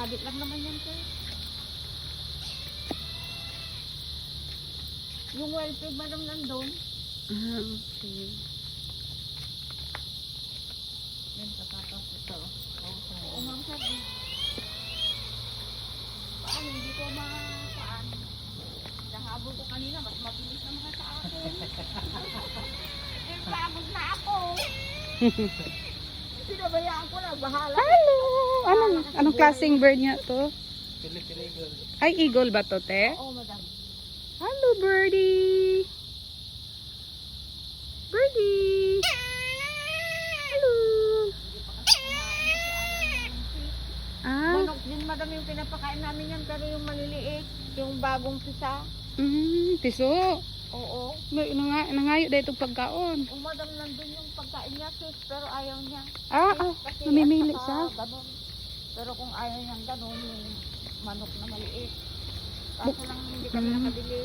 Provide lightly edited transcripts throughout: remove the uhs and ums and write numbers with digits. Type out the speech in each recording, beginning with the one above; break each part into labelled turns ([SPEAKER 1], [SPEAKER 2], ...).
[SPEAKER 1] Sporadic lang naman yan, sir. Yung welfare madam nandun.
[SPEAKER 2] Okay.
[SPEAKER 1] Yan, tapos ito. Oo, ma'am, sir. Paano, hindi ko mapaan. Nahabol ko kanina, mas mabilis na mga sa akin. Eh, pagod na ako. Pinabayaan ko na, bahala.
[SPEAKER 2] Hello! Anong klaseng bird nga to? Ay, eagle ba to, te?
[SPEAKER 1] Oo, madam.
[SPEAKER 2] Hello, birdie! Birdie! Hello! Ah,
[SPEAKER 1] Manok din, madam, yung pinapakain namin yan, pero yung maliliit, yung bagong pisa.
[SPEAKER 2] piso.
[SPEAKER 1] Oo.
[SPEAKER 2] Nangayo dahil itong pagkaon.
[SPEAKER 1] O, madam, nandun yung pagkain niya, sis, pero ayaw niya. Kasi
[SPEAKER 2] namimili
[SPEAKER 1] at
[SPEAKER 2] siya.
[SPEAKER 1] saka ganun. Pero kung ayaw niyang ganun, yung manok na maliit. Kaso lang hindi kami nakabili.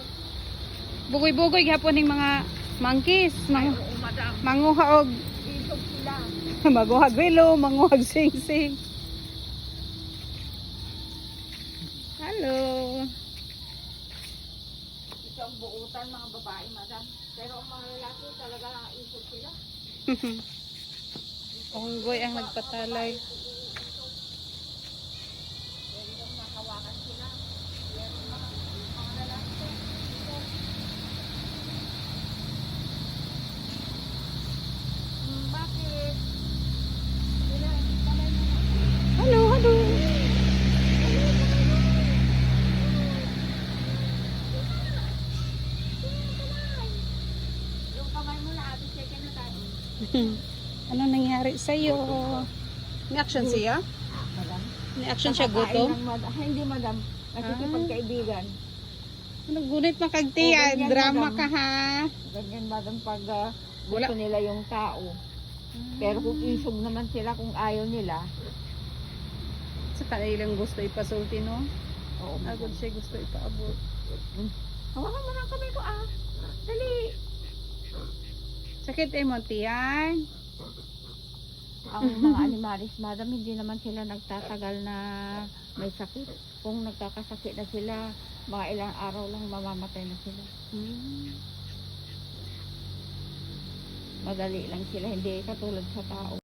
[SPEAKER 2] Bugoy-bugoy gihapon ng mga monkeys.
[SPEAKER 1] Ay, oo, madam.
[SPEAKER 2] Manguha og
[SPEAKER 1] Isog sila.
[SPEAKER 2] maguhag wilo, manguhag sing-sing. Hello.
[SPEAKER 1] Ito ang buutan, mga babae, madam. Pero ang mga lalaki talaga isog sila.
[SPEAKER 2] Onggoy ang nagpatalay.
[SPEAKER 1] Pero yung nakawakan sila. Pero mga lalaki, isog. Bakit? Sila, kamay mo na.
[SPEAKER 2] Hello, hello.
[SPEAKER 1] Yung kamay mo na, ate, check na tayo.
[SPEAKER 2] Ano nangyari sa iyo? Ni-action siya?
[SPEAKER 1] Madam?
[SPEAKER 2] Ni-action siya gutom?
[SPEAKER 1] Hindi, madam. Nakikipagkaibigan.
[SPEAKER 2] Ano gunit makagti?
[SPEAKER 1] Oo, ganyan,
[SPEAKER 2] Drama
[SPEAKER 1] madam.
[SPEAKER 2] ka ha?
[SPEAKER 1] Ganyan, madam, pag
[SPEAKER 2] Wala.
[SPEAKER 1] gusto nila yung tao. Pero kung isog naman sila, kung ayaw nila,
[SPEAKER 2] Sa kanilang gusto ipasulti, no?
[SPEAKER 1] oo,
[SPEAKER 2] Agad siya gusto ipaabot.
[SPEAKER 1] hawakan mo ng kamay ko, dali.
[SPEAKER 2] Sakit eh mo, tiyan.
[SPEAKER 1] Ang mga animalis, madam, hindi naman sila nagtatagal na may sakit. Kung nagkakasakit na sila, mga ilang araw lang mamamatay na sila. Madali lang sila, hindi katulad sa tao.